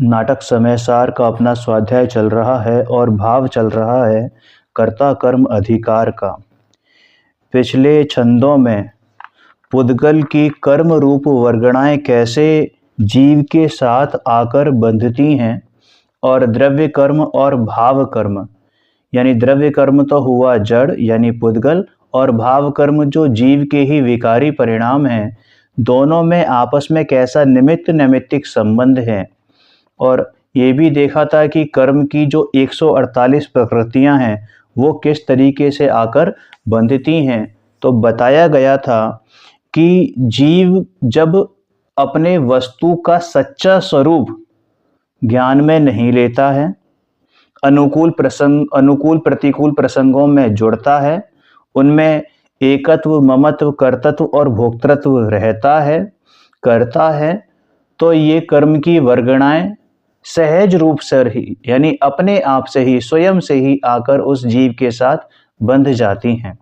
नाटक समय सार का अपना स्वाध्याय चल रहा है और भाव चल रहा है कर्ता कर्म अधिकार का। पिछले छंदों में पुद्गल की कर्म रूप वर्गणाएं कैसे जीव के साथ आकर बंधती हैं और द्रव्य कर्म और भाव कर्म, यानी द्रव्य कर्म तो हुआ जड़ यानी पुद्गल, और भाव कर्म जो जीव के ही विकारी परिणाम हैं, दोनों में आपस में कैसा निमित्त नैमित्तिक संबंध है। और ये भी देखा था कि कर्म की जो 148 प्रकृतियां हैं वो किस तरीके से आकर बंधती हैं। तो बताया गया था कि जीव जब अपने वस्तु का सच्चा स्वरूप ज्ञान में नहीं लेता है, अनुकूल प्रतिकूल प्रसंगों में जुड़ता है, उनमें एकत्व ममत्व कर्तृत्व और भोक्तृत्व रहता है, करता है, तो ये कर्म की वर्गणाएं सहज रूप से ही यानी अपने आप से ही स्वयं से ही आकर उस जीव के साथ बंध जाती हैं।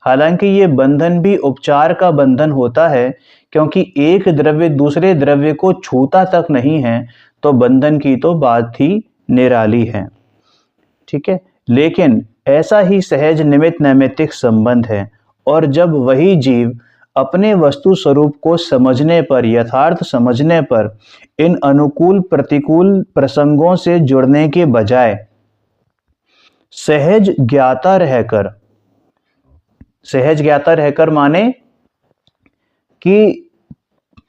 हालांकि ये बंधन भी उपचार का बंधन होता है, क्योंकि एक द्रव्य दूसरे द्रव्य को छूता तक नहीं है, तो बंधन की तो बात ही निराली है। ठीक है, लेकिन ऐसा ही सहज निमित्त नैमित्तिक संबंध है। और जब वही जीव अपने वस्तु स्वरूप को समझने पर, यथार्थ समझने पर, इन अनुकूल प्रतिकूल प्रसंगों से जुड़ने के बजाय सहज ज्ञाता रहकर माने कि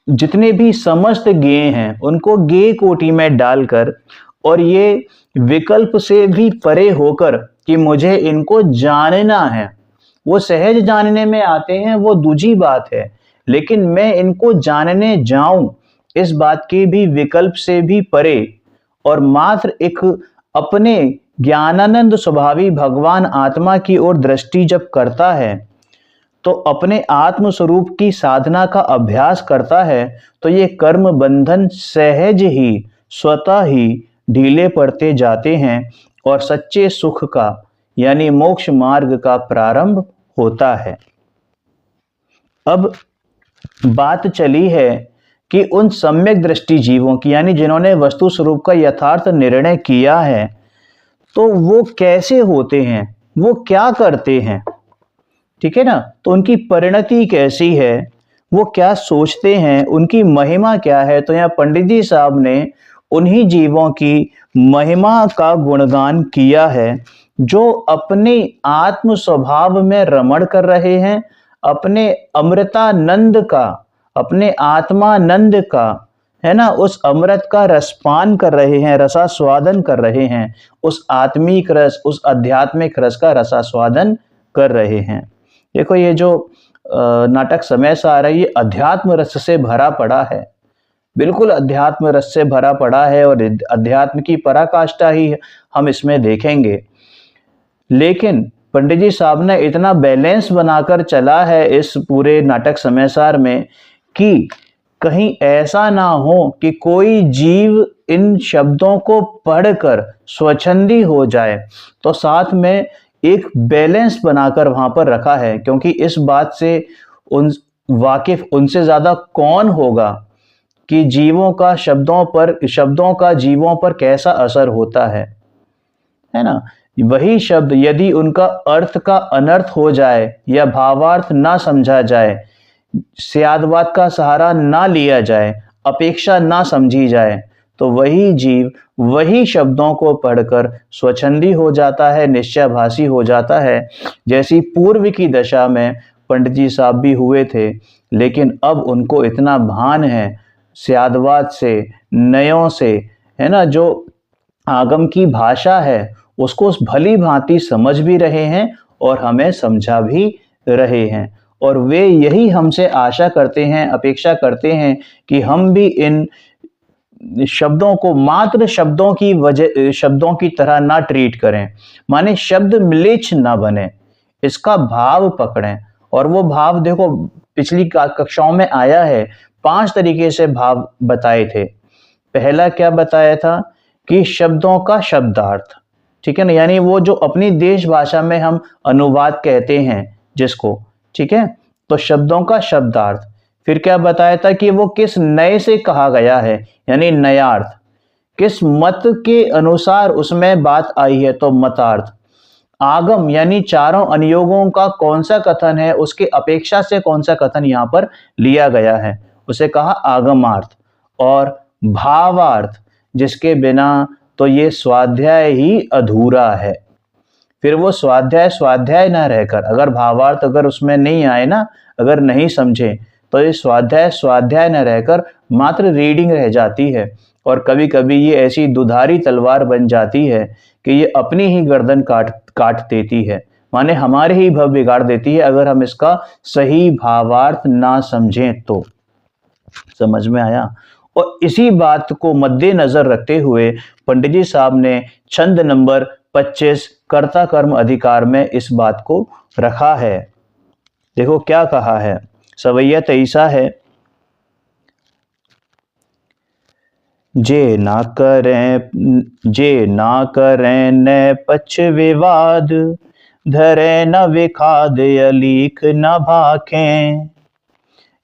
जितने भी समस्त ज्ञेय हैं उनको ज्ञेय कोटि में डालकर और ये विकल्प से भी परे होकर कि मुझे इनको जानना है, वो सहज जानने में आते हैं, वो दूजी बात है, लेकिन मैं इनको जानने जाऊं इस बात के भी विकल्प से भी परे और मात्र एक अपने ज्ञानानंद स्वभावी भगवान आत्मा की ओर दृष्टि जब करता है, तो अपने आत्म स्वरूप की साधना का अभ्यास करता है, तो ये कर्म बंधन सहज ही स्वतः ही ढीले पड़ते जाते हैं और सच्चे सुख का यानी मोक्ष मार्ग का प्रारंभ होता है। अब बात चली है कि उन सम्यक दृष्टि जीवों की, यानी जिन्होंने वस्तु स्वरूप का यथार्थ निर्णय किया है, तो वो कैसे होते हैं, वो क्या करते हैं, ठीक है ना। तो उनकी परिणति कैसी है, वो क्या सोचते हैं, उनकी महिमा क्या है। तो यहाँ पंडित जी साहब ने उन्हीं जीवों की महिमा का गुणगान किया है जो अपने आत्म स्वभाव में रमण कर रहे हैं, अपने अमृतानंद का, अपने आत्मानंद का, है ना, उस अमृत का रसपान कर रहे हैं, रसास्वादन कर रहे हैं, उस आत्मिक रस, उस आध्यात्मिक रस का रसास्वादन कर रहे हैं। देखो ये जो नाटक समय से आ रहा है ये अध्यात्म रस से भरा पड़ा है, बिल्कुल अध्यात्म रस से भरा पड़ा है और अध्यात्म की पराकाष्ठा ही हम इसमें देखेंगे। लेकिन पंडित जी साहब ने इतना बैलेंस बनाकर चला है इस पूरे नाटक समय सार में कि कहीं ऐसा ना हो कि कोई जीव इन शब्दों को पढ़कर स्वच्छंदी हो जाए, तो साथ में एक बैलेंस बनाकर वहां पर रखा है, क्योंकि इस बात से उन वाकिफ उनसे ज्यादा कौन होगा कि जीवों का शब्दों का जीवों पर कैसा असर होता है ना। वही शब्द यदि उनका अर्थ का अनर्थ हो जाए या भावार्थ ना समझा जाए, स्यादवाद का सहारा ना लिया जाए, अपेक्षा ना समझी जाए, तो वही जीव वही शब्दों को पढ़कर स्वच्छंदी हो जाता है, निश्चयभासी हो जाता है, जैसी पूर्व की दशा में पंडित जी साहब भी हुए थे। लेकिन अब उनको इतना भान है स्यादवाद से, नयों से, है ना, जो आगम की भाषा है उसको भली भांति समझ भी रहे हैं और हमें समझा भी रहे हैं। और वे यही हमसे आशा करते हैं, अपेक्षा करते हैं कि हम भी इन शब्दों को मात्र शब्दों की तरह ना ट्रीट करें, माने शब्द म्लेच्छ ना बने, इसका भाव पकड़ें। और वो भाव देखो पिछली कक्षाओं में आया है, 5 तरीके से भाव बताए थे। पहला क्या बताया था कि शब्दों का शब्दार्थ, ठीक है ना, यानी वो जो अपनी देश भाषा में हम अनुवाद कहते हैं जिसको, ठीक है, तो शब्दों का शब्दार्थ। फिर क्या बताया था कि वो किस नए से कहा गया है, यानी नयार्थ, किस मत के अनुसार उसमें बात आई है, तो मतार्थ। आगम यानी चारों अनुयोगों का कौन सा कथन है, उसके अपेक्षा से कौन सा कथन यहाँ पर लिया गया है, उसे कहा आगमार्थ। और भावार्थ, जिसके बिना तो ये स्वाध्याय ही अधूरा है। फिर वो स्वाध्याय स्वाध्याय ना रहकर, अगर भावार्थ अगर उसमें नहीं आए ना, अगर नहीं समझे, तो ये स्वाध्याय स्वाध्याय न रहकर मात्र रीडिंग रह जाती है। और कभी कभी ये ऐसी दुधारी तलवार बन जाती है कि ये अपनी ही गर्दन काट देती है, माने हमारे ही भव बिगाड़ देती है, अगर हम इसका सही भावार्थ ना समझें तो। समझ में आया? और इसी बात को मद्देनजर रखते हुए पंडित जी साहब ने छंद नंबर 25 कर्ता कर्म अधिकार में इस बात को रखा है। देखो क्या कहा है, सवैया तैसा है, जे ना करें न पक्ष विवाद, धरे न विखाद अलीख न भाखें।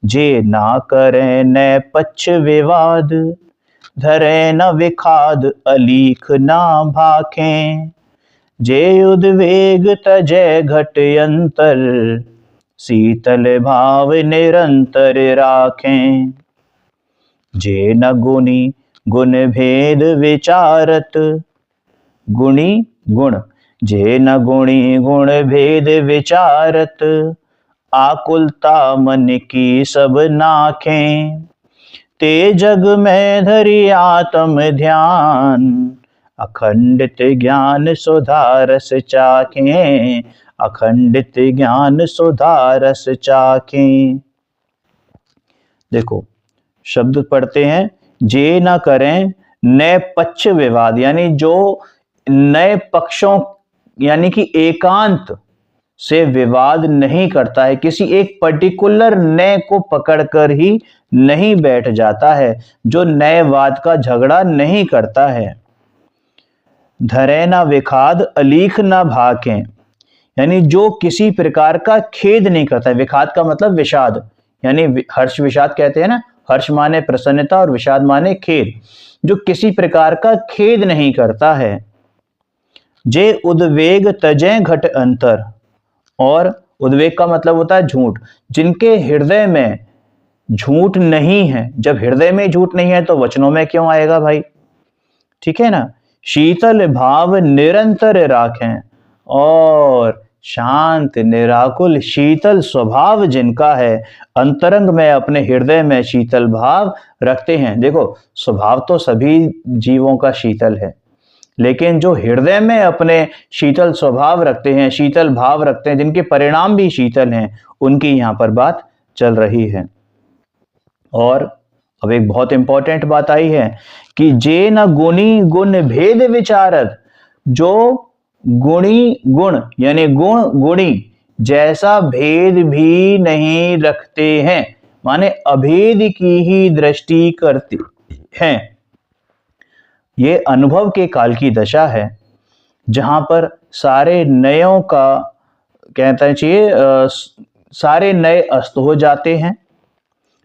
जे ना करें न पक्ष विवाद, धरे न विखाद अलीख न भाखें। जे उद्वेग तजय घट अंतर, शीतल भाव निरंतर राखें। जे न गुणी गुण भेद विचारत, गुणी गुण, जे न गुणी गुण भेद विचारत, आकुलता मन की सब नाखें। ते जग में धरि आत्म ध्यान, अखंडित ज्ञान सुधारस चाखें। अखंडित ज्ञान सुधारस चाखें। देखो शब्द पढ़ते हैं, जे ना करें नए पक्ष विवाद, यानी जो नए पक्षों यानी कि एकांत से विवाद नहीं करता है, किसी एक पर्टिकुलर नए को पकड़कर ही नहीं बैठ जाता है, जो नएवाद का झगड़ा नहीं करता है। धरे ना विखाद अलीख ना भाकें, यानी जो किसी प्रकार का खेद नहीं करता है। विखाद का मतलब विषाद, यानी हर्ष विषाद कहते हैं ना, हर्ष माने प्रसन्नता और विषाद माने खेद, जो किसी प्रकार का खेद नहीं करता है। जे उद्वेग तजय घट अंतर, और उद्वेग का मतलब होता है झूठ, जिनके हृदय में झूठ नहीं है। जब हृदय में झूठ नहीं है तो वचनों में क्यों आएगा भाई, ठीक है ना। शीतल भाव निरंतर राखें, और शांत निराकुल शीतल स्वभाव जिनका है, अंतरंग में अपने हृदय में शीतल भाव रखते हैं। देखो स्वभाव तो सभी जीवों का शीतल है, लेकिन जो हृदय में अपने शीतल स्वभाव रखते हैं, शीतल भाव रखते हैं, जिनके परिणाम भी शीतल हैं, उनकी यहाँ पर बात चल रही है। और अब एक बहुत इंपॉर्टेंट बात आई है कि जे न गुणी गुण भेद विचारत, जो गुणी गुण यानी गुण गुणी जैसा भेद भी नहीं रखते हैं, माने अभेद की ही दृष्टि करते हैं। ये अनुभव के काल की दशा है, जहां पर सारे नयों का कहना चाहिए सारे नए अस्त हो जाते हैं,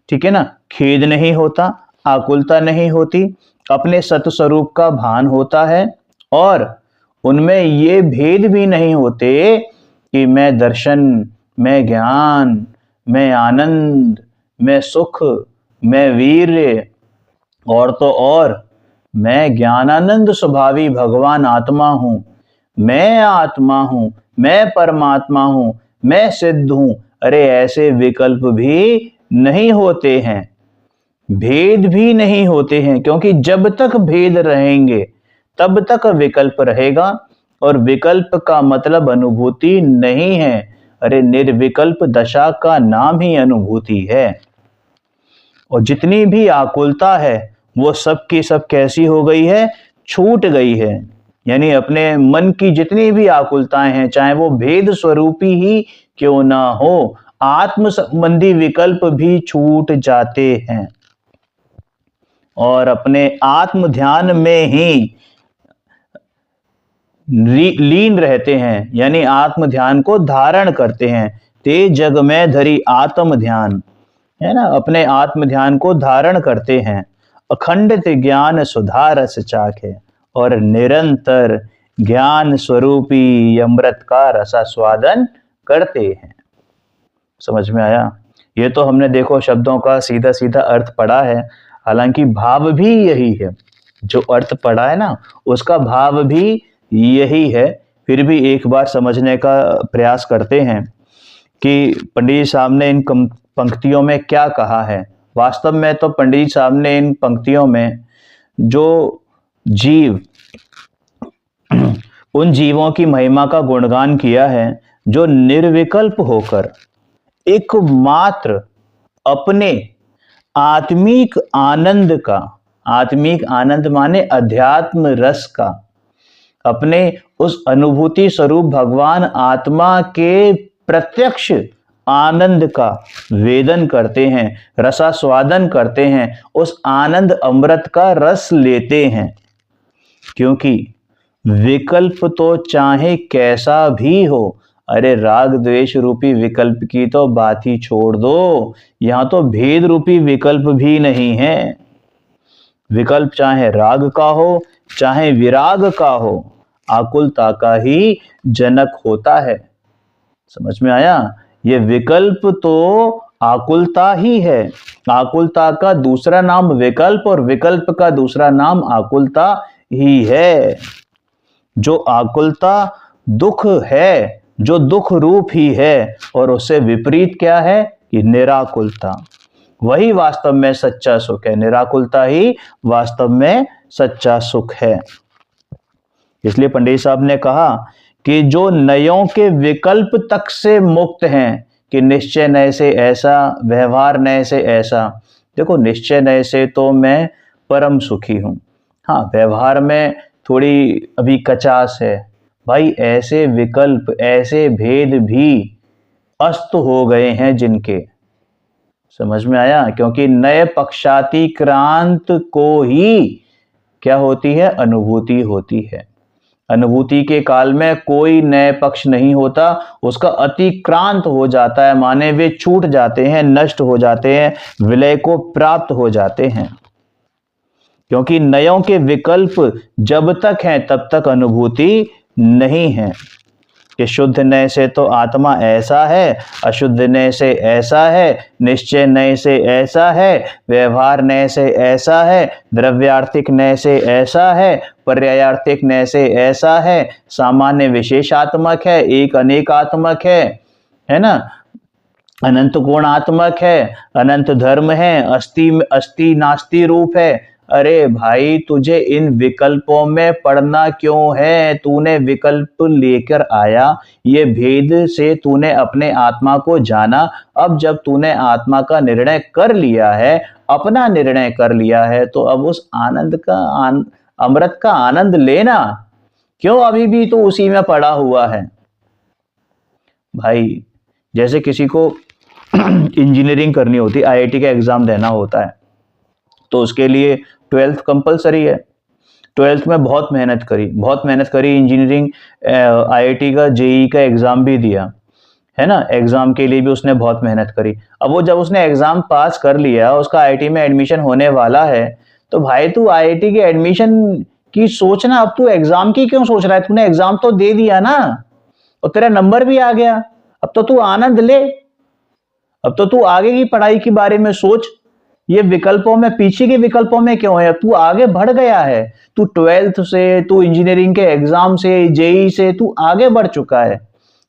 ठीक है ना। खेद नहीं होता, आकुलता नहीं होती, अपने सत्स्वरूप का भान होता है, और उनमें ये भेद भी नहीं होते कि मैं दर्शन, मैं ज्ञान, मैं आनंद, मैं सुख, मैं वीर्य, और तो और मैं ज्ञानानंद स्वभावी भगवान आत्मा हूं, मैं आत्मा हूं, मैं परमात्मा हूं, मैं सिद्ध हूं। अरे ऐसे विकल्प भी नहीं होते हैं, भेद भी नहीं होते हैं, क्योंकि जब तक भेद रहेंगे तब तक विकल्प रहेगा, और विकल्प का मतलब अनुभूति नहीं है। अरे निर्विकल्प दशा का नाम ही अनुभूति है। और जितनी भी आकुलता है वो सब की सब कैसी हो गई है, छूट गई है। यानी अपने मन की जितनी भी आकुलताएं हैं, चाहे वो भेद स्वरूपी ही क्यों ना हो, आत्म संबंधी विकल्प भी छूट जाते हैं, और अपने आत्म ध्यान में ही लीन रहते हैं, यानी आत्म ध्यान को धारण करते हैं। ते जग में धरी आत्म ध्यान, है ना, अपने आत्म ध्यान को धारण करते हैं। अखंडित ज्ञान सुधा रस चाखे और निरंतर ज्ञान स्वरूपी अमृत का रसास्वादन करते हैं। समझ में आया? ये तो हमने देखो शब्दों का सीधा सीधा अर्थ पढ़ा है, हालांकि भाव भी यही है। जो अर्थ पढ़ा है ना, उसका भाव भी यही है। फिर भी एक बार समझने का प्रयास करते हैं कि पंडित जी साहब ने इन पंक्तियों में क्या कहा है। वास्तव में तो पंडित जी साहब ने इन पंक्तियों में जो जीव, उन जीवों की महिमा का गुणगान किया है जो निर्विकल्प होकर एकमात्र अपने आत्मिक आनंद का, आत्मिक आनंद माने अध्यात्म रस का, अपने उस अनुभूति स्वरूप भगवान आत्मा के प्रत्यक्ष आनंद का वेदन करते हैं, रसास्वादन करते हैं, उस आनंद अमृत का रस लेते हैं। क्योंकि विकल्प तो चाहे कैसा भी हो, अरे राग द्वेष रूपी विकल्प की तो बात ही छोड़ दो, यहां तो भेद रूपी विकल्प भी नहीं है। विकल्प चाहे राग का हो चाहे विराग का हो, आकुलता का ही जनक होता है। समझ में आया? ये विकल्प तो आकुलता ही है। आकुलता का दूसरा नाम विकल्प और विकल्प का दूसरा नाम आकुलता ही है। जो आकुलता दुख है, जो दुख रूप ही है, और उससे विपरीत क्या है कि निराकुलता, वही वास्तव में सच्चा सुख है। निराकुलता ही वास्तव में सच्चा सुख है। इसलिए पंडित साहब ने कहा कि जो नयों के विकल्प तक से मुक्त हैं, कि निश्चय नय से ऐसा, व्यवहार नय से ऐसा। देखो, निश्चय नय से तो मैं परम सुखी हूं, हाँ व्यवहार में थोड़ी अभी कचास है। भाई ऐसे विकल्प, ऐसे भेद भी अस्त हो गए हैं जिनके। समझ में आया? क्योंकि नए पक्षातिक्रांत को ही क्या होती है? अनुभूति होती है। अनुभूति के काल में कोई नए पक्ष नहीं होता, उसका अतिक्रांत हो जाता है, माने वे छूट जाते हैं, नष्ट हो जाते हैं, विलय को प्राप्त हो जाते हैं। क्योंकि नयों के विकल्प जब तक हैं तब तक अनुभूति नहीं है। कि शुद्ध नय से तो आत्मा ऐसा है, अशुद्ध नय से ऐसा है, निश्चय नय से ऐसा है, व्यवहार नय से ऐसा है, द्रव्यार्थिक नय से ऐसा है, पर्यायार्थिक नय से ऐसा है, सामान्य विशेषात्मक है, एक अनेकात्मक है ना, अनंत गुणात्मक है, अनंत धर्म है, अस्ति नास्ति रूप है। अरे भाई, तुझे इन विकल्पों में पढ़ना क्यों है? तूने विकल्प लेकर आया, ये भेद से तूने अपने आत्मा को जाना। अब जब तूने आत्मा का निर्णय कर लिया है, अपना निर्णय कर लिया है, तो अब उस आनंद का अमृत का आनंद लेना। क्यों अभी भी तो उसी में पड़ा हुआ है? भाई जैसे किसी को इंजीनियरिंग करनी होती, आईआईटी का एग्जाम देना होता है, तो उसके लिए 12th कंपलसरी है। 12th में बहुत मेहनत करी, इंजीनियरिंग, आईआईटी का, जेईई का एग्जाम भी दिया, है ना, एग्जाम के लिए भी उसने बहुत मेहनत करी। अब वो जब उसने एग्जाम पास कर लिया, उसका आईआईटी में एडमिशन होने वाला है, तो भाई तू आईआईटी के एडमिशन की सोचना, अब तू एग्जाम की क्यों सोच रहा है? तूने एग्जाम तो दे दिया ना, और तेरा नंबर भी आ गया। अब तो तू आनंद ले, अब तो तू आगे की पढ़ाई के बारे में सोच। ये विकल्पों में, पीछे के विकल्पों में क्यों है? तू आगे बढ़ गया है, तू 12th से, तू इंजीनियरिंग के एग्जाम से, जेईई से तू आगे बढ़ चुका है।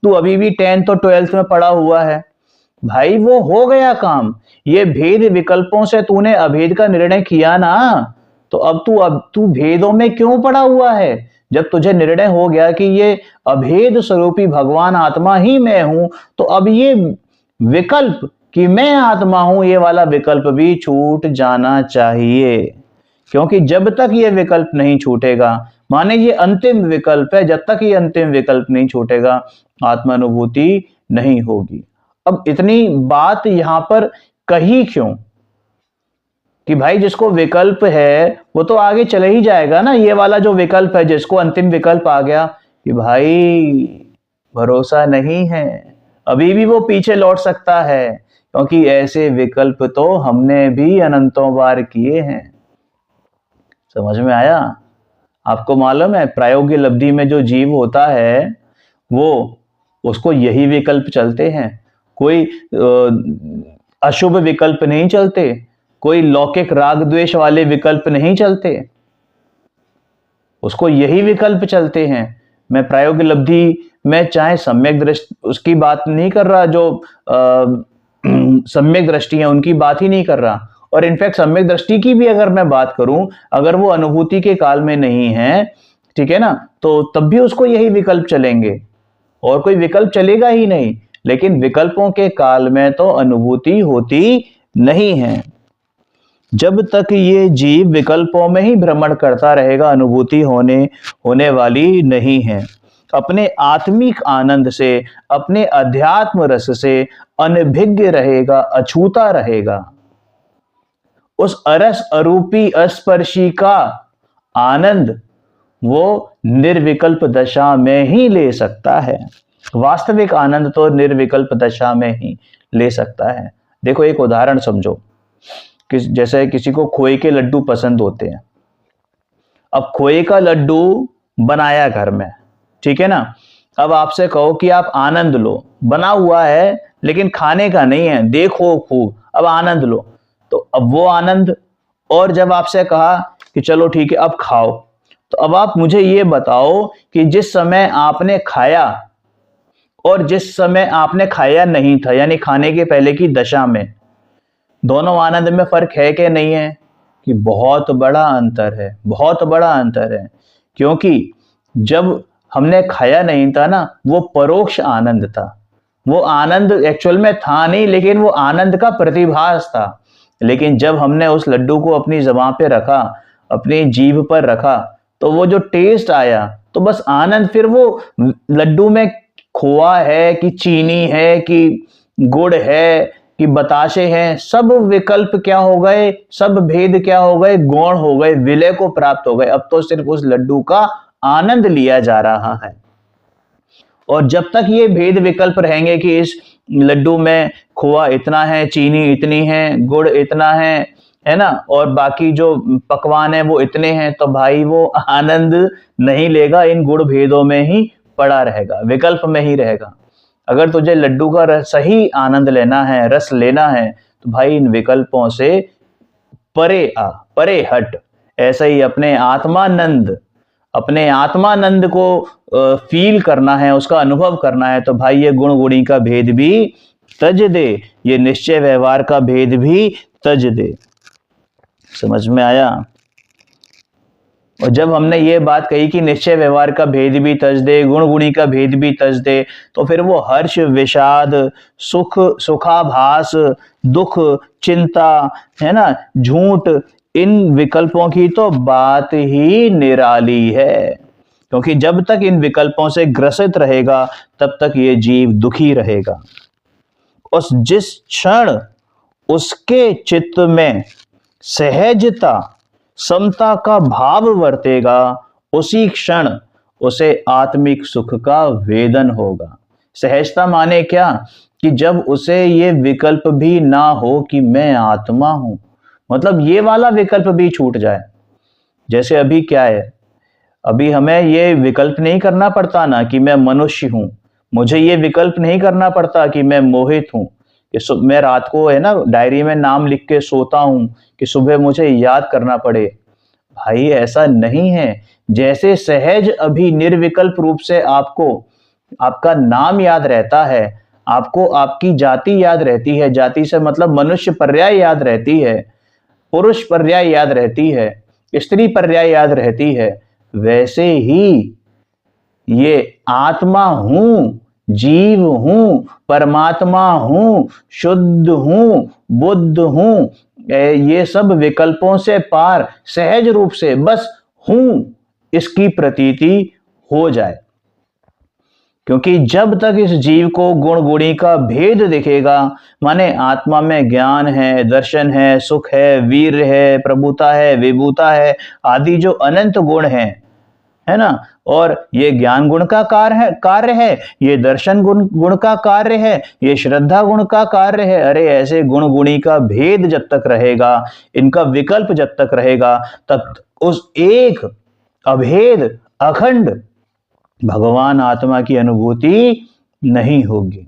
तू अभी भी 10th और 12th में पड़ा हुआ है। भाई वो हो गया काम। ये भेद विकल्पों से तूने अभेद का निर्णय किया ना, तो अब तू भेदों में क्यों पड़ा हुआ है? जब तुझे निर्णय हो गया कि ये अभेद स्वरूपी भगवान आत्मा ही मैं हूं, तो अब ये विकल्प कि मैं आत्मा हूं, ये वाला विकल्प भी छूट जाना चाहिए। क्योंकि जब तक ये विकल्प नहीं छूटेगा, माने ये अंतिम विकल्प है, जब तक ये अंतिम विकल्प नहीं छूटेगा, आत्मानुभूति नहीं होगी। अब इतनी बात यहां पर कही क्यों? कि भाई जिसको विकल्प है वो तो आगे चले ही जाएगा ना। ये वाला जो विकल्प है, जिसको अंतिम विकल्प आ गया कि भाई भरोसा नहीं है, अभी भी वो पीछे लौट सकता है। क्योंकि ऐसे विकल्प तो हमने भी अनंतों बार किए हैं। समझ में आया? आपको मालूम है प्रायोगिक लब्धि में जो जीव होता है वो उसको यही विकल्प चलते हैं, कोई अशुभ विकल्प नहीं चलते, कोई लौकिक राग द्वेष वाले विकल्प नहीं चलते, उसको यही विकल्प चलते हैं। मैं प्रायोगिक लब्धि में चाहे सम्यक दृष्टि उसकी बात नहीं कर रहा, जो सम्यक दृष्टि है उनकी बात ही नहीं कर रहा, और इनफैक्ट सम्यक दृष्टि की भी अगर मैं बात करूं, अगर वो अनुभूति के काल में नहीं है, ठीक है ना, तो तब भी उसको यही विकल्प चलेंगे और कोई विकल्प चलेगा ही नहीं। लेकिन विकल्पों के काल में तो अनुभूति होती नहीं है। जब तक ये जीव विकल्पों में ही भ्रमण करता रहेगा, अनुभूति होने वाली नहीं है। अपने आत्मिक आनंद से, अपने अध्यात्म रस से अनभिज्ञ रहेगा, अछूता रहेगा। उस अरस अरूपी अस्पर्शी का आनंद वो निर्विकल्प दशा में ही ले सकता है। वास्तविक आनंद तो निर्विकल्प दशा में ही ले सकता है। देखो एक उदाहरण समझो कि जैसे किसी को खोए के लड्डू पसंद होते हैं। अब खोए का लड्डू बनाया घर में, ठीक है ना, अब आपसे कहो कि आप आनंद लो, बना हुआ है लेकिन खाने का नहीं है, देखो खूब, अब आनंद लो, तो अब वो आनंद। और जब आपसे कहा कि चलो ठीक है अब खाओ, तो अब आप मुझे ये बताओ कि जिस समय आपने खाया और जिस समय आपने खाया नहीं था, यानी खाने के पहले की दशा में, दोनों आनंद में फर्क है कि नहीं है? कि बहुत बड़ा अंतर है, बहुत बड़ा अंतर है। क्योंकि जब हमने खाया नहीं था ना, वो परोक्ष आनंद था, वो आनंद एक्चुअल में था नहीं, लेकिन वो आनंद का प्रतिभास था। लेकिन जब हमने उस लड्डू को अपनी ज़बान पे रखा, अपनी जीभ पर रखा, तो वो जो टेस्ट आया, तो बस आनंद, फिर वो लड्डू में खोआ है कि चीनी है कि गुड़ है कि बताशे हैं, सब विकल्प क्या हो गए, सब भेद क्या हो गए, गौण हो गए, विलय को प्राप्त हो गए। अब तो सिर्फ उस लड्डू का आनंद लिया जा रहा है। और जब तक ये भेद विकल्प रहेंगे कि इस लड्डू में खोआ इतना है, चीनी इतनी है, गुड़ इतना है ना, और बाकी जो पकवान है वो इतने हैं, तो भाई वो आनंद नहीं लेगा, इन गुण भेदों में ही पड़ा रहेगा, विकल्प में ही रहेगा। अगर तुझे लड्डू का सही आनंद लेना है, रस लेना है, तो भाई इन विकल्पों से परे आ, परे हट। ऐसे ही अपने आत्मानंद को फील करना है, उसका अनुभव करना है, तो भाई ये गुण गुणी का भेद भी तज दे, ये निश्चय व्यवहार का भेद भी तज दे। समझ में आया? और जब हमने ये बात कही कि निश्चय व्यवहार का भेद भी तज दे, गुण गुणी का भेद भी तज दे, तो फिर वो हर्ष, विषाद, सुख, सुखाभास, दुख, चिंता, है ना, झूठ, इन विकल्पों की तो बात ही निराली है। क्योंकि जब तक इन विकल्पों से ग्रसित रहेगा, तब तक ये जीव दुखी रहेगा। और जिस क्षण उसके चित्त में सहजता, समता का भाव वर्तेगा, उसी क्षण उसे आत्मिक सुख का वेदन होगा। सहजता माने क्या? कि जब उसे ये विकल्प भी ना हो कि मैं आत्मा हूं, मतलब ये वाला विकल्प भी छूट जाए। जैसे अभी क्या है, अभी हमें ये विकल्प नहीं करना पड़ता ना कि मैं मनुष्य हूं, मुझे ये विकल्प नहीं करना पड़ता कि मैं मोहित हूं, कि मैं रात को, है ना, डायरी में नाम लिख के सोता हूं कि सुबह मुझे याद करना पड़े। भाई ऐसा नहीं है। जैसे सहज अभी निर्विकल्प रूप से आपको आपका नाम याद रहता है, आपको आपकी जाति याद रहती है, जाति से मतलब मनुष्य पर्याय याद रहती है, पुरुष पर्याय याद रहती है, स्त्री पर्याय याद रहती है, वैसे ही ये आत्मा हूं, जीव हूं, परमात्मा हूं, शुद्ध हूं, बुद्ध हूं, ये सब विकल्पों से पार सहज रूप से बस हूं, इसकी प्रतीति हो जाए। क्योंकि जब तक इस जीव को गुण गुणी का भेद दिखेगा, माने आत्मा में ज्ञान है, दर्शन है, सुख है, वीर है, प्रभुता है, विभूता है, आदि जो अनंत गुण हैं, है ना। और ये ज्ञान गुण का कार्य है, ये दर्शन गुण का कार्य है, ये श्रद्धा गुण का कार्य है। अरे ऐसे गुण गुणी का भेद जब तक रहेगा, इनका विकल्प जब तक रहेगा, तब उस एक अभेद अखंड भगवान आत्मा की अनुभूति नहीं होगी।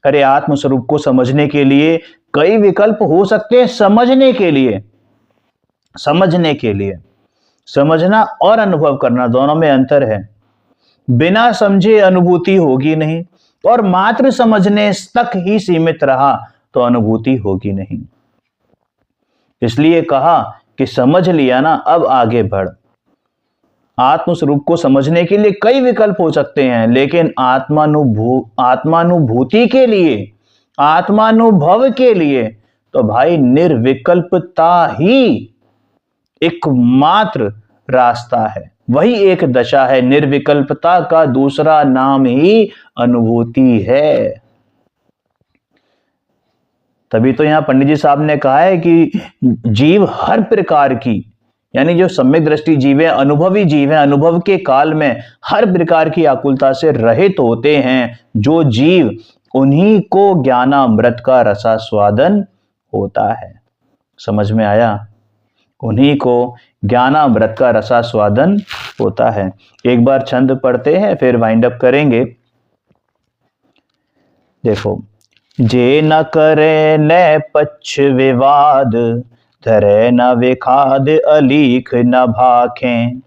अरे आत्म स्वरूप को समझने के लिए कई विकल्प हो सकते हैं। समझना और अनुभव करना दोनों में अंतर है। बिना समझे अनुभूति होगी नहीं, और मात्र समझने तक ही सीमित रहा तो अनुभूति होगी नहीं। इसलिए कहा कि समझ लिया ना, अब आगे बढ़। आत्म स्वरूप को समझने के लिए कई विकल्प हो सकते हैं, लेकिन आत्मानुभूति के लिए, आत्मानुभव के लिए तो भाई निर्विकल्पता ही एकमात्र रास्ता है। वही एक दशा है। निर्विकल्पता का दूसरा नाम ही अनुभूति है। तभी तो यहां पंडित जी साहब ने कहा है कि जीव हर प्रकार की, यानी जो सम्यक दृष्टि जीव है, अनुभवी जीव है, अनुभव के काल में हर प्रकार की आकुलता से रहित होते हैं जो जीव, उन्हीं को ज्ञानामृत का रसास्वादन होता है। समझ में आया? उन्हीं को ज्ञानामृत का रसास्वादन होता है। एक बार छंद पढ़ते हैं, फिर वाइंड अप करेंगे। देखो, जे न करे न पक्ष विवाद, धरे न विखाद अलीख न भाखें।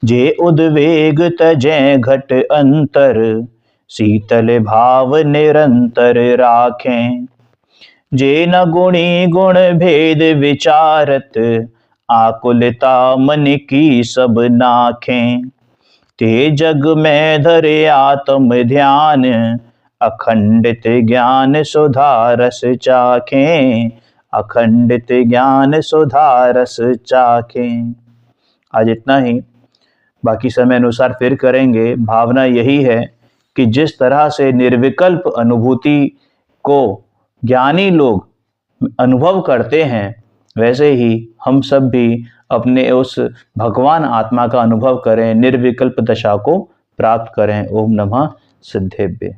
जे उद्वेग तजै घट अंतर, शीतल भाव निरंतर राखें। जे न गुणी गुण भेद विचारत, आकुलता मन की सब नाखें। ते जग में धरे आत्म ध्यान, अखंडित ज्ञान सुधा रस चाखें। अखंडित ज्ञान सुधा रस चाखें। आज इतना ही, बाकी समय अनुसार फिर करेंगे। भावना यही है कि जिस तरह से निर्विकल्प अनुभूति को ज्ञानी लोग अनुभव करते हैं, वैसे ही हम सब भी अपने उस भगवान आत्मा का अनुभव करें, निर्विकल्प दशा को प्राप्त करें। ओम नमः सिद्धेभ्य।